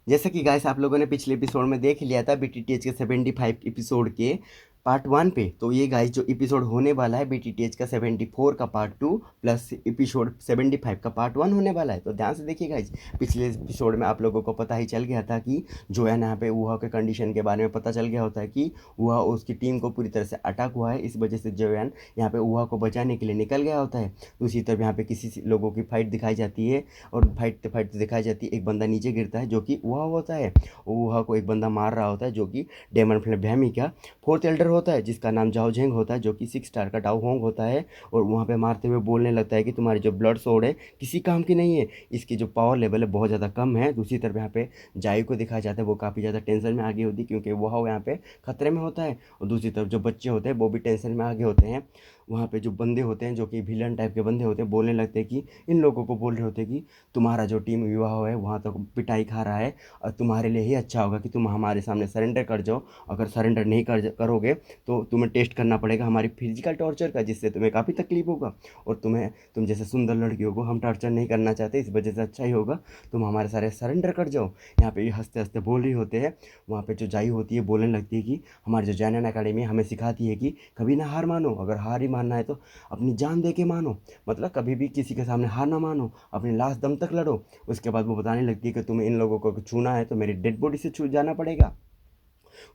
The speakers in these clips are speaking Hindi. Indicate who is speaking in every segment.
Speaker 1: जैसे कि गाइस आप लोगों ने पिछले एपिसोड में देख लिया था बीटीटीएच के 75 एपिसोड के पार्ट 1 पे। तो ये गाइस जो एपिसोड होने वाला है बीटीटीएच का 74 का पार्ट 2 प्लस एपिसोड 75 का पार्ट 1 होने वाला है। तो ध्यान से देखिए गाइस, पिछले एपिसोड में आप लोगों को पता ही चल गया था कि जो है ना यहाँ पे ऊहा के कंडीशन के बारे में पता चल गया होता है कि ऊहा उसकी टीम को पूरी तरह से अटैक हुआ है। इस वजह से जोयान यहाँ पे ऊहा को बचाने के लिए निकल गया होता है। दूसरी तरफ यहाँ पे लोगों की फाइट दिखाई जाती है और फाइट फाइट दिखाई जाती है। एक बंदा नीचे गिरता है जो कि ऊहा होता है। ऊहा को एक बंदा मार रहा होता है जो कि डेमन भैमी का फोर्थ एल्डर होता है, जिसका नाम जाओ झेंग होता है, जो कि 6 स्टार का डाउ होंग होता है। और वहाँ पे मारते हुए बोलने लगता है कि तुम्हारी जो ब्लड सोड है किसी काम की नहीं है, इसकी जो पावर लेवल है बहुत ज़्यादा कम है। दूसरी तरफ यहाँ पे जाई को दिखाया जाता है, वो काफ़ी ज़्यादा टेंशन में आगे होती है क्योंकि वह यहाँ पे खतरे में होता है। और दूसरी तरफ जो बच्चे होते हैं वो भी टेंशन में आगे होते हैं। वहाँ पे जो बंदे होते हैं जो कि विलन टाइप के बंदे होते हैं, बोलने लगते हैं कि इन लोगों को बोल रहे होते हैं कि तुम्हारा जो टीम विवाह है वहाँ तक पिटाई खा रहा है और तुम्हारे लिए ही अच्छा होगा कि तुम हमारे सामने सरेंडर कर जाओ। अगर सरेंडर नहीं करोगे तो तुम्हें टेस्ट करना पड़ेगा हमारी फिजिकल टॉर्चर का, जिससे तुम्हें काफ़ी तकलीफ होगा। और तुम जैसे सुंदर लड़कियों को हम टॉर्चर नहीं करना चाहते, इस वजह से अच्छा ही होगा तुम हमारे सारे सरेंडर कर जाओ। यहाँ पे ये हंसते हंसते बोल रही होते हैं। वहाँ पे जो जाई होती है बोलने लगती है कि हमारी जो जैनन अकेडमी हमें सिखाती है कि कभी ना हार मानो, अगर हार ही मानना है तो अपनी जान दे के मानो। मतलब कभी भी किसी के सामने हार ना मानो, अपनी लास्ट दम तक लड़ो। उसके बाद वो बताने लगती है कि तुम्हें इन लोगों को छूना है तो मेरी डेड बॉडी से छू जाना पड़ेगा।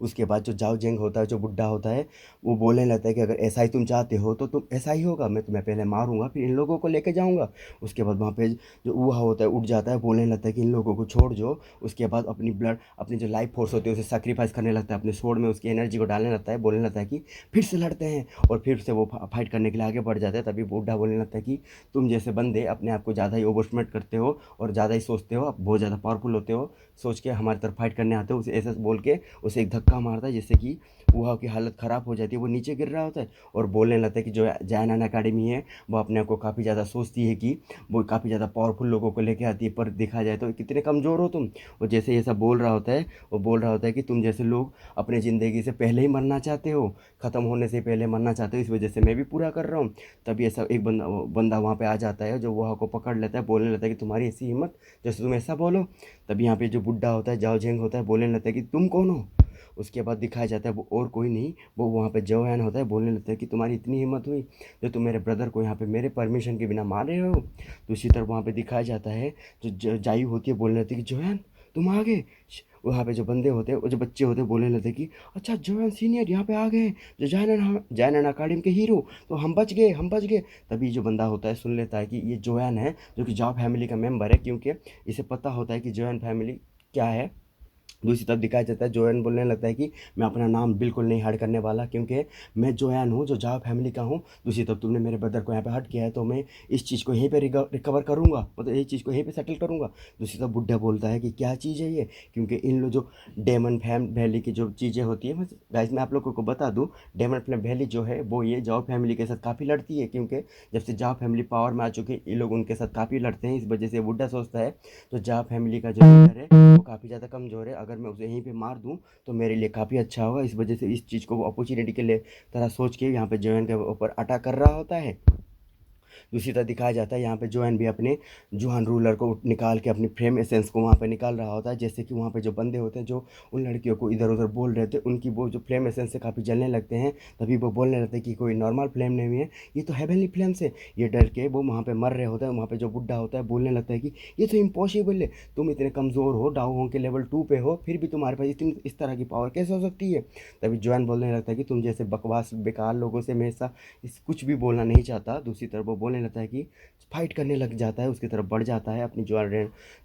Speaker 1: उसके बाद जो जाओ जेंग होता है, जो बुड्ढा होता है, वो बोलने लगता है कि अगर ऐसा ही तुम चाहते हो तो तुम ऐसा ही होगा, मैं तुम्हें पहले मारूंगा फिर इन लोगों को लेके जाऊंगा। उसके बाद वहाँ पे जो ऊहा होता है उठ जाता है, बोलने लगता है कि इन लोगों को छोड़ जो। उसके बाद अपनी जो लाइफ फोर्स होती है उसे सेक्रीफाइस करने लगता है, अपने स्वord में उसकी एनर्जी को डालने लगता है, बोलने लगता है कि फिर से लड़ते हैं। और फिर से वो फाइट करने के लिए आगे बढ़ जाता है। तभी बुड्ढा बोलने लगता है कि तुम जैसे बंदे अपने आप को ज़्यादा ही ओवर करते हो और ज़्यादा ही सोचते हो, आप बहुत ज़्यादा पावरफुल होते हो, सोच के हमारी तरफ फाइट करने आते हो। उसे ऐसा बोल के उसे एक धक्का मारता है जिससे कि वह की हालत ख़राब हो जाती है, वो नीचे गिर रहा होता है। और बोलने लगता है कि जो जैन अकेडमी है वो अपने आप को काफ़ी ज़्यादा सोचती है कि वो काफ़ी ज़्यादा पावरफुल लोगों को लेके आती है, पर देखा जाए तो कितने कमज़ोर हो तुम। और जैसे ये सब बोल रहा होता है, वो बोल रहा होता है कि तुम जैसे लोग अपनी ज़िंदगी से पहले ही मरना चाहते हो, ख़त्म होने से पहले मरना चाहते हो, इस वजह से मैं भी पूरा कर रहा हूँ। तभी ऐसा एक बंदा वहाँ पे आ जाता है जो वह को पकड़ लेता है, बोलने लगता है कि तुम्हारी ऐसी हिम्मत, जैसे तुम ऐसा बोलो। तभी यहाँ पे जो बुड्ढा होता है जाओ झेंग होता है, बोलने लगता है कि तुम कौन हो। उसके बाद दिखाया जाता है वो और कोई नहीं, वो वहाँ पे जवान होता है, बोलने लगता है कि तुम्हारी इतनी हिम्मत हुई जो तुम मेरे ब्रदर को यहाँ पे मेरे परमिशन के बिना मार रहे हो। दूसरी तरफ वहाँ पे दिखाया जाता है जो जाई होती है, बोलने लगती है कि जवान तुम आ गए। वहाँ पे जो बंदे होते हैं, वो जो बच्चे होते हैं, बोलने लगते हैं कि अच्छा जवान सीनियर यहाँ पे आ गए, जो जैन अकाडमी के हीरो, तो हम बच गए, हम बच गए। तभी जो बंदा होता है सुन लेता है कि ये जोयान है जो कि जाव फैमिली का मेंबर है, क्योंकि इसे पता होता है कि जोयान फैमिली क्या है। दूसरी तरफ दिखाया जाता है जोयान बोलने लगता है कि मैं अपना नाम बिल्कुल नहीं हर्ट करने वाला, क्योंकि मैं जोयान हूँ जो जाव फैमिली का हूँ। दूसरी तरफ तुमने मेरे ब्रदर को यहाँ पे हर्ट किया है तो मैं इस चीज़ को यहीं पे रिकवर करूँगा, मतलब यही चीज़ को यहीं पे सेटल करूँगा। दूसरी तरफ बुड्ढा बोलता है कि क्या चीज़ है ये, क्योंकि इन लोग जो डेमन वैली की जो चीज़ें होती है, गाइस मैं आप लोगों को बता दूँ, डेमन वैली जो है वो ये जाव फैमिली के साथ काफ़ी लड़ती है, क्योंकि जब से जाव फैमिली पावर में आ चुकी है ये लोग उनके साथ काफ़ी लड़ते हैं। इस वजह से बुड्ढा सोचता है तो जाव फैमिली का जो लीडर है वो काफ़ी ज़्यादा कमज़ोर है, अगर मैं उसे यहीं पे मार दूँ तो मेरे लिए काफ़ी अच्छा होगा। इस वजह से इस चीज़ को वो अपॉर्चुनिटी के लिए तरह सोच के यहाँ पे जॉन के ऊपर अटैक कर रहा होता है। दूसरी तरफ दिखाया जाता है यहाँ पे जोहन भी अपने जुहान रूलर को निकाल के अपनी फ्लेम एसेंस को वहाँ पे निकाल रहा होता है, जैसे कि वहाँ पे जो बंदे होते हैं जो उन लड़कियों को इधर उधर बोल रहे थे, उनकी वो जो फ्लेम एसेंस से काफ़ी जलने लगते हैं। तभी वो बोलने लगते हैं कि कोई नॉर्मल फ्लेम नहीं है, ये तो हेवनली फ्लेम से। ये डर के वो वहाँ पे मर रहे होते हैं। वहाँ पे जो बुड्ढा होता है बोलने लगता है कि ये तो इम्पॉसिबल है, तुम इतने कमज़ोर हो, डाउ होंग के लेवल 2 पे हो, फिर भी तुम्हारे पास इतनी इस तरह की पावर कैसे हो सकती है। तभी जॉन बोलने लगता है कि तुम जैसे बकवास बेकार लोगों से मैं ऐसा इस कुछ भी बोलना नहीं चाहता। दूसरी तरफ वो बोलने लगता है कि फाइट करने लग जाता है, उसकी तरफ बढ़ जाता है, अपनी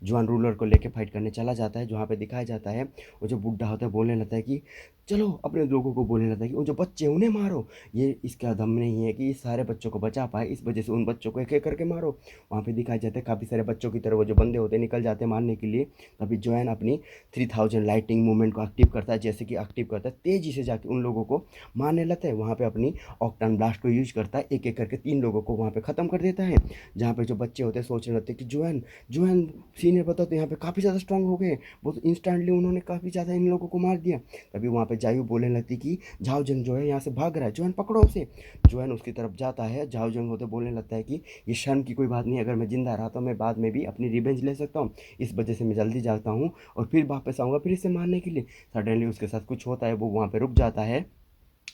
Speaker 1: जवान रूलर को लेके फाइट करने चला जाता है। जहाँ पे दिखाया जाता है वो जो बुड्ढा होता है बोलने लगता है कि चलो, अपने लोगों को बोलने लगता है कि वो जो बच्चे उन्हें मारो, ये इसका दम नहीं है कि इस सारे बच्चों को बचा पाए, इस वजह से उन बच्चों को एक एक करके मारो। वहाँ पे दिखाया जाता है काफ़ी सारे बच्चों की तरह वो जो बंदे होते हैं निकल जाते हैं मारने के लिए। तभी जोएन अपनी 3000 लाइटिंग मूवमेंट को एक्टिव करता है, जैसे कि एक्टिव करता है तेज़ी से जाके उन लोगों को मारने लगता है। वहाँ पे अपनी ऑक्टान ब्लास्ट को यूज करता है, एक एक करके 3 लोगों को वहाँ पे ख़त्म ख़त्म कर देता है। जहाँ पे जो बच्चे होते हैं सोच रहे होते हैं कि जोएन जोएन सीनियर बता तो यहाँ पे काफ़ी ज़्यादा स्ट्रांग हो गए, वो तो इंस्टेंटली उन्होंने काफ़ी ज़्यादा इन लोगों को मार दिया। तभी वहाँ पे जायू बोलने लगती कि झाओ जंग जो है यहाँ से भाग रहा है, जोएन पकड़ो उसे। जोएन उसकी तरफ जाता है, झाओ जंग होते बोलने लगता है कि ये शर्म की कोई बात नहीं, अगर मैं ज़िंदा रहा तो मैं बाद में भी अपनी रिवेंज ले सकता हूँ, इस वजह से मैं जल्दी जाता हूँ और फिर वापस आऊँगा फिर इसे मारने के लिए। सडनली उसके साथ कुछ होता है, वो वहाँ पे रुक जाता है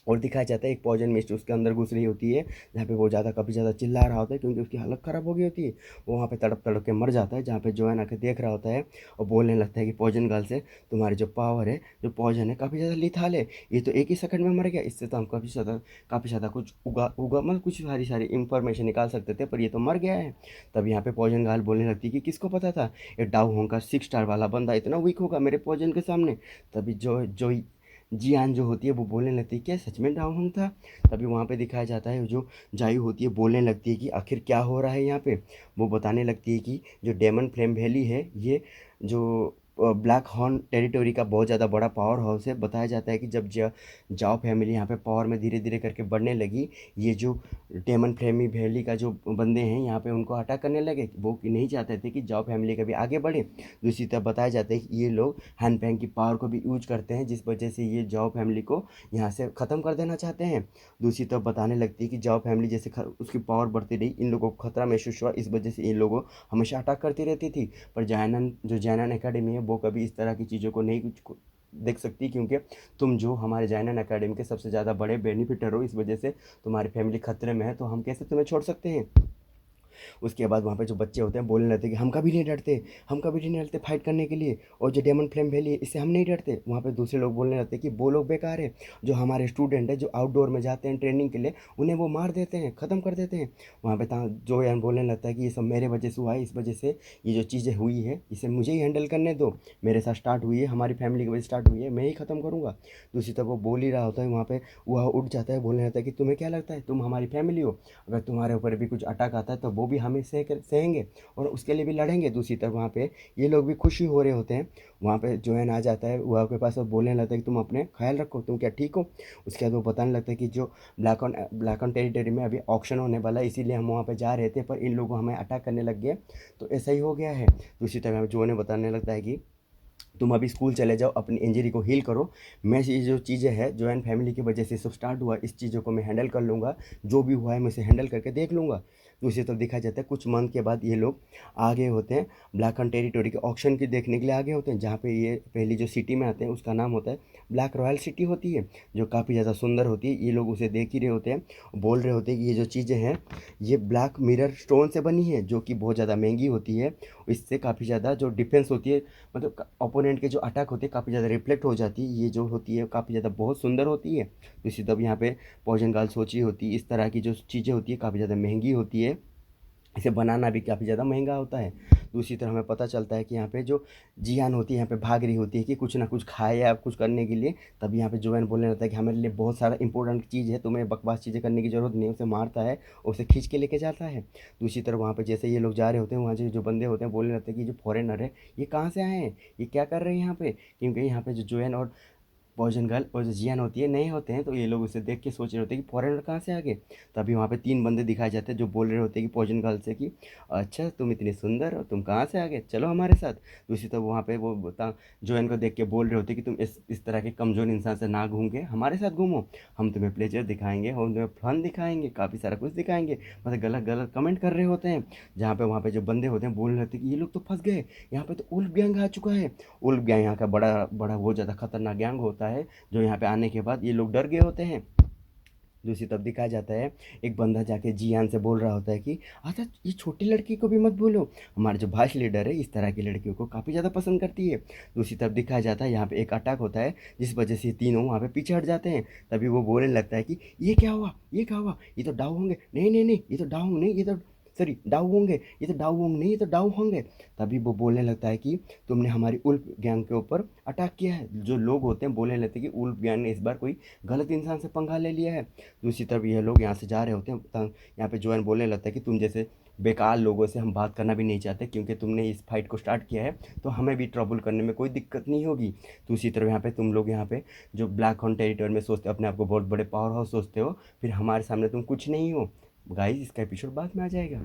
Speaker 1: और दिखाया जाता है एक पॉइजन मिस्ट उसके अंदर घुस रही होती है, जहाँ पे वो काफ़ी ज़्यादा चिल्ला रहा होता है क्योंकि उसकी हालत ख़राब हो गई होती है। वो वहाँ पे तड़प तड़प के मर जाता है, जहाँ पे जोएन आके देख रहा होता है और बोलने लगता है कि पॉइजन गर्ल से तुम्हारी जो पावर है, जो पॉइजन है, काफ़ी ज़्यादा लिथाल है, ये तो एक ही सेकंड में मर गया, इससे तो हम काफ़ी ज़्यादा कुछ उगा उगा मतलब कुछ सारी सारी इंफॉर्मेशन निकाल सकते थे, पर ये तो मर गया है। तब यहाँ पे पॉइजन गर्ल बोलने लगती है कि किसको पता था ये डाउ होंग का 6 स्टार वाला बंदा इतना वीक होगा मेरे पॉइजन के सामने। तभी जो जो जियान जो होती है वो बोलने लगती है क्या सच में डाउन था। तभी वहाँ पे दिखाया जाता है जो जायू होती है बोलने लगती है कि आखिर क्या हो रहा है यहाँ पे। वो बताने लगती है कि जो डेमन फ्लेम वैली है ये जो ब्लैक हॉर्न टेरिटोरी का बहुत ज़्यादा बड़ा पावर हाउस है। बताया जाता है कि जब जाओ फैमिली यहाँ पे पावर में धीरे धीरे करके बढ़ने लगी, ये जो डेमन फ्लेमी वैली का जो बंदे हैं यहाँ पे उनको अटैक करने लगे। वो नहीं चाहते थे कि जाओ फैमिली कभी आगे बढ़े। दूसरी तरफ बताया जाता है कि ये लोग हैंड पैंग की पावर को भी यूज करते हैं, जिस वजह से ये जाओ फैमिली को यहाँ से ख़त्म कर देना चाहते हैं। दूसरी तरफ बताने लगती है कि जाओ फैमिली जैसे उसकी पावर बढ़ती रही, इन लोगों को खतरा महसूस हुआ, इस वजह से इन लोगों हमेशा अटैक करती रहती थी। पर जैनन एकेडमी है वो कभी इस तरह की चीज़ों को नहीं कुछ देख सकती, क्योंकि तुम जो हमारे जैनन एकेडमी के सबसे ज़्यादा बड़े बेनिफिटर हो, इस वजह से तुम्हारी फैमिली खतरे में है, तो हम कैसे तुम्हें छोड़ सकते हैं। उसके बाद वहाँ पे जो बच्चे होते हैं बोलने लगते हैं कि हम कभी नहीं डरते, हम कभी नहीं डरते फाइट करने के लिए, और जो डेमन फ्लेम वैली है इससे हम नहीं डरते। वहाँ पे दूसरे लोग बोलने लगते हैं कि वो लोग बेकार है, जो हमारे स्टूडेंट है जो आउटडोर में जाते हैं ट्रेनिंग के लिए, उन्हें वो मार देते हैं, ख़त्म कर देते हैं। वहाँ पे जो यान बोलने लगता है कि ये सब मेरे वजह से हुआ है, इस वजह से ये जो चीज़ें हुई है इसे मुझे ही हैंडल करने दो, मेरे साथ स्टार्ट हुई है, हमारी फैमिली की वजह से स्टार्ट हुई है, मैं ही ख़त्म करूँगा। दूसरी तरफ वो बोल ही रहा होता है, वहाँ पे वह उठ जाता है, बोलने लगता है कि तुम्हें क्या लगता है तुम हमारी फैमिली हो, अगर तुम्हारे ऊपर भी कुछ अटैक आता है तो वो भी हमें सहेंगे और उसके लिए भी लड़ेंगे। दूसरी तरफ वहाँ पे ये लोग भी खुशी हो रहे होते हैं। वहाँ पे जोएन आ जाता है वहाँ के पास और बोलने लगता है कि तुम अपने ख्याल रखो, तुम क्या ठीक हो। उसके बाद वो बताने लगता है कि जो ब्लैक ऑन टेरिटरी में अभी ऑक्शन होने वाला है, इसीलिए हम वहाँ पे जा रहे थे, पर इन लोगों हमें अटैक करने लग गए, तो ऐसा ही हो गया है। दूसरी तरफ जोएन बताने लगता है कि तुम अभी स्कूल चले जाओ, अपनी इंजरी को हील करो, मैं ये जो चीज़ें हैं जॉइंट फैमिली की वजह से सब स्टार्ट हुआ, इस चीज़ों को मैं हैंडल कर लूँगा, जो भी हुआ है मैं इसे हैंडल करके देख लूँगा। दूसरी तरफ दिखाया जाता है कुछ मंथ के बाद ये लोग आ गए होते हैं ब्लैक ऑन टेरिटोरी के ऑक्शन की देखने के लिए आ गए होते हैं, जहाँ पे ये पहली जो सिटी में आते हैं उसका नाम होता है ब्लैक रॉयल सिटी होती है, जो काफ़ी ज़्यादा सुंदर होती है। ये लोग उसे देख ही रहे होते हैं, बोल रहे होते हैं कि ये जो चीज़ें हैं ये ब्लैक मिरर स्टोन से बनी है, जो कि बहुत ज़्यादा महंगी होती है, इससे काफ़ी ज़्यादा जो डिफेंस होती है, मतलब ओपोनेंट के जो अटैक होते हैं काफ़ी ज़्यादा रिफ्लेक्ट हो जाती है, ये जो होती है काफ़ी ज़्यादा बहुत सुंदर होती है। तो इसी तब यहाँ पे पॉइजन गर्ल सोची होती है, इस तरह की जो चीज़ें होती है काफ़ी ज़्यादा महंगी होती है, इसे बनाना भी काफ़ी ज़्यादा महंगा होता है। दूसरी तरफ हमें पता चलता है कि यहाँ पे जो जियान होती है यहाँ पे भाग रही होती है कि कुछ ना कुछ खाए या कुछ करने के लिए। तभी यहाँ पे जोएन बोलने लगता है कि हमारे लिए बहुत सारा इंपॉर्टेंट चीज़ है, तुम्हें बकवास चीज़ें करने की ज़रूरत नहीं है। उसे मारता है और उसे खींच के लेके जाता है। दूसरी तरफ वहाँ पे जैसे ये लोग जा रहे होते हैं, वहाँ से जो बंदे होते हैं बोलने लगते हैं कि जो फॉरेनर है ये कहाँ से आए हैं, ये क्या कर रहे हैं यहाँ पे, क्योंकि यहाँ पे जो जोएन और पॉइजन गर्ल और जो जियान होती है नए होते हैं, तो ये लोग उसे देख के सोच रहे होते हैं कि फॉरेनर कहाँ से आ गए। तभी वहाँ पे 3 बंदे दिखाए जाते हैं जो बोल रहे होते हैं कि पॉइजन गर्ल से कि अच्छा तुम इतनी सुंदर हो, तुम कहाँ से आ गए, चलो हमारे साथ। दूसरी तरफ वहाँ पे वो बता जोएन को देख के बोल रहे होते हैं कि तुम इस तरह के कमज़ोर इंसान से ना घूम के हमारे साथ घूमो, हम तुम्हें प्लेजर दिखाएंगे, हम तुम्हें फन दिखाएंगे, काफ़ी सारा कुछ दिखाएंगे। मतलब गलत गलत कमेंट कर रहे होते हैं, जहाँ पे वहाँ पे जो बंदे होते हैं बोल रहे होते हैं कि ये लोग तो फंस गए, यहाँ पे तो उल्फ गैंग आ चुका है। उल्फ गैंग यहाँ का बड़ा बड़ा बहुत ज़्यादा खतरनाक गैंग होता है, जो यहाँ पे आने के बाद ये लोग डर गए होते हैं। दूसरी तरफ दिखाया जाता है एक बंदा जाके जियान से बोल रहा होता है कि अच्छा ये छोटी लड़की को भी मत बोलो, हमारे जो भाष लीडर है इस तरह की लड़कियों को काफ़ी ज़्यादा पसंद करती है। दूसरी तरफ दिखाया जाता है यहाँ पे एक अटैक होता है, जिस वजह से तीनों वहाँ पे पीछे हट जाते हैं। तभी वो बोलने लगता है कि ये क्या हुआ, ये क्या हुआ, ये तो डाउ होंगे, नहीं नहीं नहीं ये तो डाउ नहीं, ये तो सॉरी डाउ होंगे, ये तो डाउ होंगे नहीं, ये तो डाउ होंगे। तभी वो बोलने लगता है कि तुमने हमारी उल्फ गैंग के ऊपर अटैक किया है। जो लोग होते हैं बोलने लगते हैं कि उल्फ गैंग ने इस बार कोई गलत इंसान से पंगा ले लिया है। दूसरी तरफ ये लोग यहाँ से जा रहे होते हैं, यहाँ पे जोएन बोलने लगता है कि तुम जैसे बेकार लोगों से हम बात करना भी नहीं चाहते, क्योंकि तुमने इस फाइट को स्टार्ट किया है तो हमें भी ट्रबल करने में कोई दिक्कत नहीं होगी। दूसरी तरफ यहाँ पे तुम लोग यहाँ पे जो ब्लैक हॉर्न टेरिटोरी में सोचते हो, अपने आप को बहुत बड़े पावर हाउस सोचते हो, फिर हमारे सामने तुम कुछ नहीं हो। गाइस इसका एपिसोड बाद में आ जाएगा।